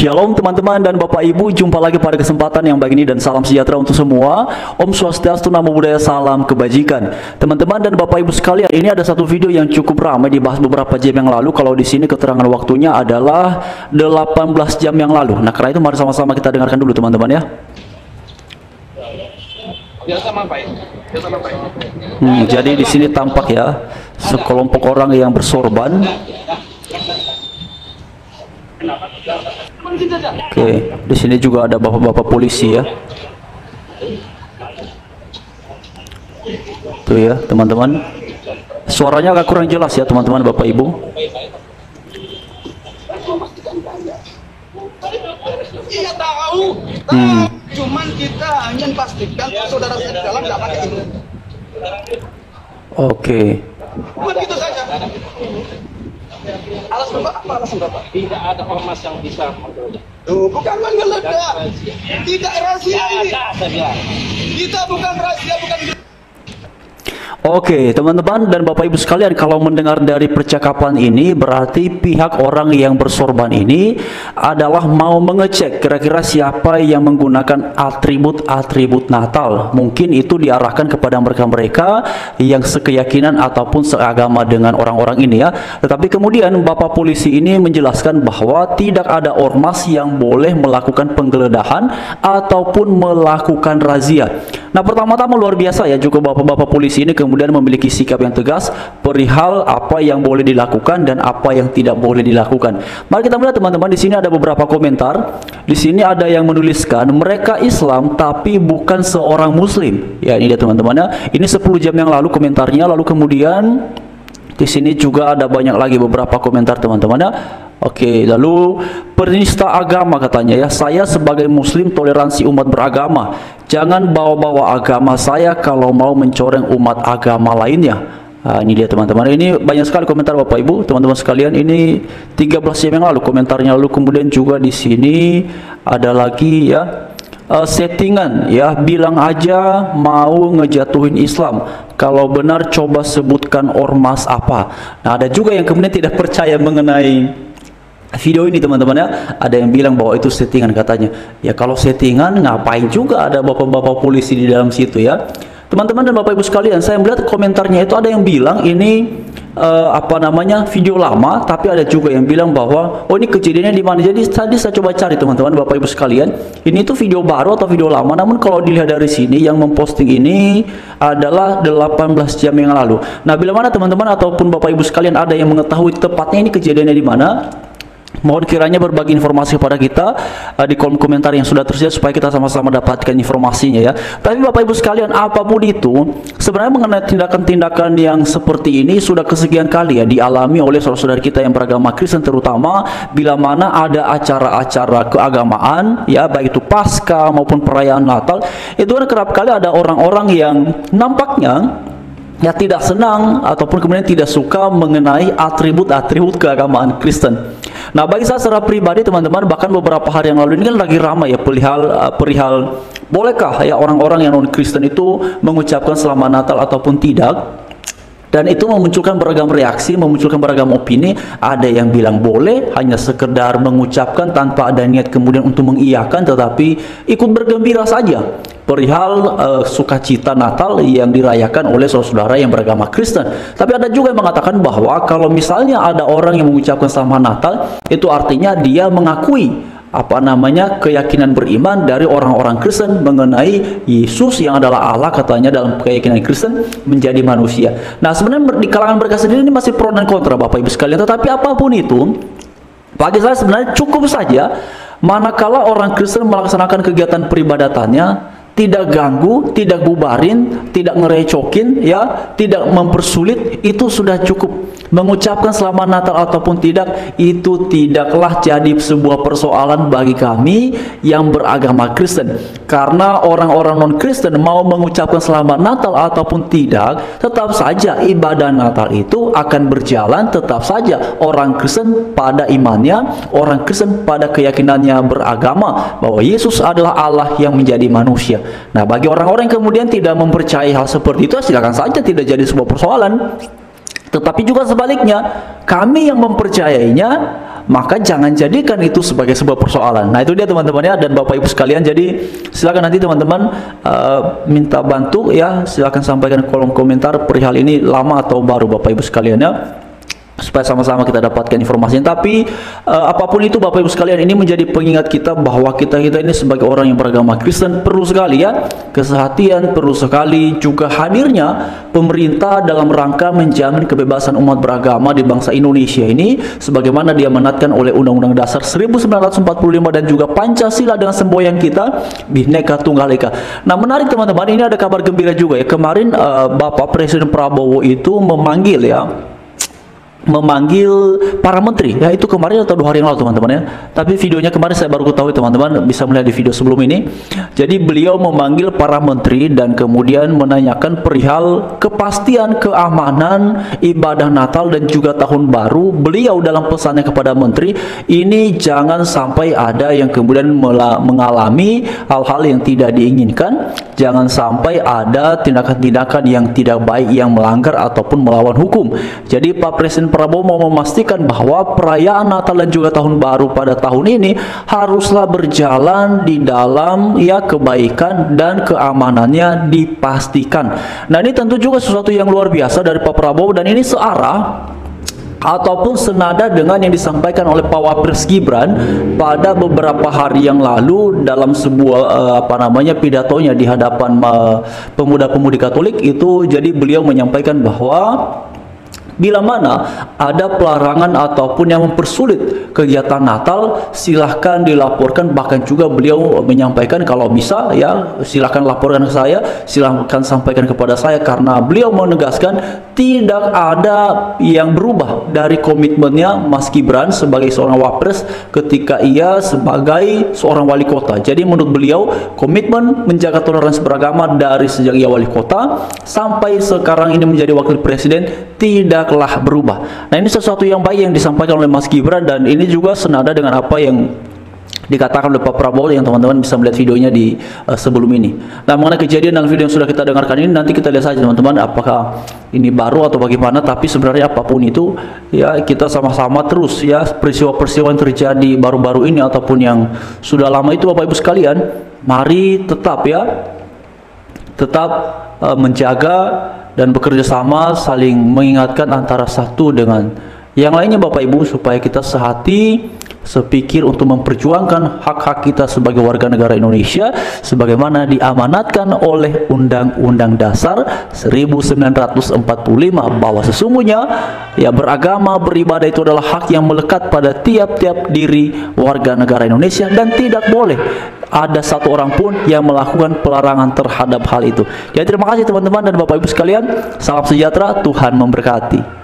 Shalom teman-teman dan Bapak Ibu, jumpa lagi pada kesempatan yang baik ini dan salam sejahtera untuk semua. Om Swastiastu, Namo Buddhaya, salam kebajikan. Teman-teman dan Bapak Ibu sekalian, ini ada satu video yang cukup ramai dibahas beberapa jam yang lalu. Kalau di sini keterangan waktunya adalah 18 jam yang lalu. Nah, karena itu mari sama-sama kita dengarkan dulu teman-teman ya. Jadi di sini tampak ya sekelompok orang yang bersorban. Oke, di sini juga ada bapak-bapak polisi ya. Tuh ya, teman-teman. Suaranya agak kurang jelas ya, teman-teman, Bapak Ibu. Iya tahu, cuman kita hanya pastikan saudara saya di dalam tidak pakai itu. Oke. Bukan gitu saja. Alasan Bapak apa alasan Bapak? Tidak ada ormas yang bisa menggeledah. Bukan menggeledah. Tidak rahasia ini. Kita bukan rahasia, bukan. Oke, teman-teman dan Bapak Ibu sekalian, kalau mendengar dari percakapan ini berarti pihak orang yang bersorban ini adalah mau mengecek kira-kira siapa yang menggunakan atribut-atribut Natal. Mungkin itu diarahkan kepada mereka-mereka yang sekeyakinan ataupun seagama dengan orang-orang ini ya. Tetapi kemudian Bapak polisi ini menjelaskan bahwa tidak ada ormas yang boleh melakukan penggeledahan ataupun melakukan razia. Nah, pertama-tama luar biasa ya juga Bapak-bapak polisi ini kemudian memiliki sikap yang tegas perihal apa yang boleh dilakukan dan apa yang tidak boleh dilakukan. Mari kita melihat teman-teman, di sini ada beberapa komentar. Di sini ada yang menuliskan mereka Islam tapi bukan seorang muslim. Ya, ini dia teman-teman ya. Ini 10 jam yang lalu komentarnya. Lalu kemudian di sini juga ada banyak lagi beberapa komentar teman-teman ya. Oke, lalu penista agama katanya ya, saya sebagai muslim toleransi umat beragama. Jangan bawa-bawa agama saya kalau mau mencoreng umat agama lainnya. Nah, ini dia teman-teman. Ini banyak sekali komentar Bapak Ibu, teman-teman sekalian. Ini 13 jam yang lalu komentarnya. Lalu kemudian juga di sini ada lagi ya. Settingan ya, bilang aja mau ngejatuhin Islam. Kalau benar coba sebutkan ormas apa. Nah, ada juga yang kemudian tidak percaya mengenai video ini teman-teman ya. Ada yang bilang bahwa itu settingan katanya. Ya kalau settingan ngapain juga ada bapak-bapak polisi di dalam situ ya. Teman-teman dan Bapak Ibu sekalian, saya melihat komentarnya itu ada yang bilang ini video lama, tapi ada juga yang bilang bahwa oh ini kejadiannya di mana. Jadi tadi saya coba cari teman-teman Bapak Ibu sekalian, ini tuh video baru atau video lama. Namun kalau dilihat dari sini yang memposting ini adalah 18 jam yang lalu. Nah, bila mana teman-teman ataupun Bapak Ibu sekalian ada yang mengetahui tepatnya ini kejadiannya di mana, mohon kiranya berbagi informasi kepada kita di kolom komentar yang sudah tersedia supaya kita sama-sama dapatkan informasinya ya. Tapi Bapak Ibu sekalian, apapun itu sebenarnya mengenai tindakan-tindakan yang seperti ini sudah kesekian kali ya dialami oleh saudara-saudara kita yang beragama Kristen, terutama bila mana ada acara-acara keagamaan ya, baik itu Paskah maupun perayaan Natal. Itu kan kerap kali ada orang-orang yang nampaknya ya tidak senang ataupun kemudian tidak suka mengenai atribut-atribut keagamaan Kristen. Nah, bagi saya secara pribadi teman-teman, bahkan beberapa hari yang lalu ini kan lagi ramai ya perihal bolehkah ya orang-orang yang non Kristen itu mengucapkan selamat Natal ataupun tidak. Dan itu memunculkan beragam reaksi, memunculkan beragam opini. Ada yang bilang boleh, hanya sekedar mengucapkan tanpa ada niat kemudian untuk mengiyakan, tetapi ikut bergembira saja perihal sukacita Natal yang dirayakan oleh saudara-saudara yang beragama Kristen. Tapi ada juga yang mengatakan bahwa kalau misalnya ada orang yang mengucapkan selamat Natal, itu artinya dia mengakui keyakinan beriman dari orang-orang Kristen mengenai Yesus yang adalah Allah, katanya dalam keyakinan Kristen menjadi manusia. Nah, sebenarnya di kalangan mereka sendiri ini masih pro dan kontra Bapak Ibu sekalian. Tetapi apapun itu, bagi saya sebenarnya cukup saja manakala orang Kristen melaksanakan kegiatan peribadatannya tidak ganggu, tidak bubarin, tidak ngerecokin ya, tidak mempersulit, itu sudah cukup. Mengucapkan selamat Natal ataupun tidak, itu tidaklah jadi sebuah persoalan bagi kami yang beragama Kristen. Karena orang-orang non-Kristen mau mengucapkan selamat Natal ataupun tidak, tetap saja ibadah Natal itu akan berjalan. Tetap saja orang Kristen pada imannya, orang Kristen pada keyakinannya beragama bahwa Yesus adalah Allah yang menjadi manusia. Nah, bagi orang-orang yang kemudian tidak mempercayai hal seperti itu, silakan saja, tidak jadi sebuah persoalan. Tetapi juga sebaliknya, kami yang mempercayainya, maka jangan jadikan itu sebagai sebuah persoalan. Nah itu dia teman-teman ya, dan Bapak Ibu sekalian. Jadi silakan nanti teman-teman minta bantu ya, silakan sampaikan kolom komentar perihal ini lama atau baru Bapak Ibu sekalian ya, supaya sama-sama kita dapatkan informasinya. Tapi apapun itu Bapak Ibu sekalian, ini menjadi pengingat kita bahwa kita ini sebagai orang yang beragama Kristen perlu sekali ya kesehatian, perlu sekali juga hadirnya pemerintah dalam rangka menjamin kebebasan umat beragama di bangsa Indonesia ini, sebagaimana diamanatkan oleh Undang-Undang Dasar 1945 dan juga Pancasila dengan semboyan kita Bhinneka Tunggal Ika. Nah menarik teman-teman, ini ada kabar gembira juga ya. Kemarin Bapak Presiden Prabowo itu memanggil para menteri ya, itu kemarin atau 2 hari yang lalu teman-teman ya, tapi videonya kemarin saya baru ketahui teman-teman, bisa melihat di video sebelum ini. Jadi beliau memanggil para menteri dan kemudian menanyakan perihal kepastian keamanan ibadah Natal dan juga Tahun Baru. Beliau dalam pesannya kepada menteri ini, jangan sampai ada yang kemudian mengalami hal-hal yang tidak diinginkan, jangan sampai ada tindakan-tindakan yang tidak baik yang melanggar ataupun melawan hukum. Jadi Pak Presiden Prabowo mau memastikan bahwa perayaan Natal dan juga Tahun Baru pada tahun ini haruslah berjalan di dalam ya kebaikan dan keamanannya dipastikan. Nah ini tentu juga sesuatu yang luar biasa dari Pak Prabowo, dan ini searah ataupun senada dengan yang disampaikan oleh Pak Wapres Gibran pada beberapa hari yang lalu dalam sebuah pidatonya di hadapan pemuda-pemudi Katolik itu. Jadi beliau menyampaikan bahwa bila mana ada pelarangan ataupun yang mempersulit kegiatan Natal, silahkan dilaporkan. Bahkan juga beliau menyampaikan kalau bisa ya silahkan laporkan ke saya, silahkan sampaikan kepada saya, karena beliau menegaskan tidak ada yang berubah dari komitmennya Mas Gibran sebagai seorang wapres ketika ia sebagai seorang wali kota. Jadi menurut beliau komitmen menjaga toleransi beragama dari sejak ia wali kota sampai sekarang ini menjadi wakil presiden tidaklah berubah. Nah ini sesuatu yang baik yang disampaikan oleh Mas Gibran, dan ini juga senada dengan apa yang dikatakan oleh Pak Prabowo yang teman-teman bisa melihat videonya di sebelum ini. Nah mengenai kejadian dalam video yang sudah kita dengarkan ini, nanti kita lihat saja teman-teman apakah ini baru atau bagaimana. Tapi sebenarnya apapun itu ya, kita sama-sama terus ya, peristiwa-peristiwa yang terjadi baru-baru ini ataupun yang sudah lama itu Bapak Ibu sekalian, mari tetap menjaga dan bekerja sama, saling mengingatkan antara satu dengan yang lainnya Bapak Ibu, supaya kita sehati sepikir untuk memperjuangkan hak-hak kita sebagai warga negara Indonesia sebagaimana diamanatkan oleh Undang-Undang Dasar 1945, bahwa sesungguhnya ya beragama, beribadah itu adalah hak yang melekat pada tiap-tiap diri warga negara Indonesia, dan tidak boleh ada satu orang pun yang melakukan pelarangan terhadap hal itu. Jadi terima kasih teman-teman dan Bapak Ibu sekalian, salam sejahtera, Tuhan memberkati.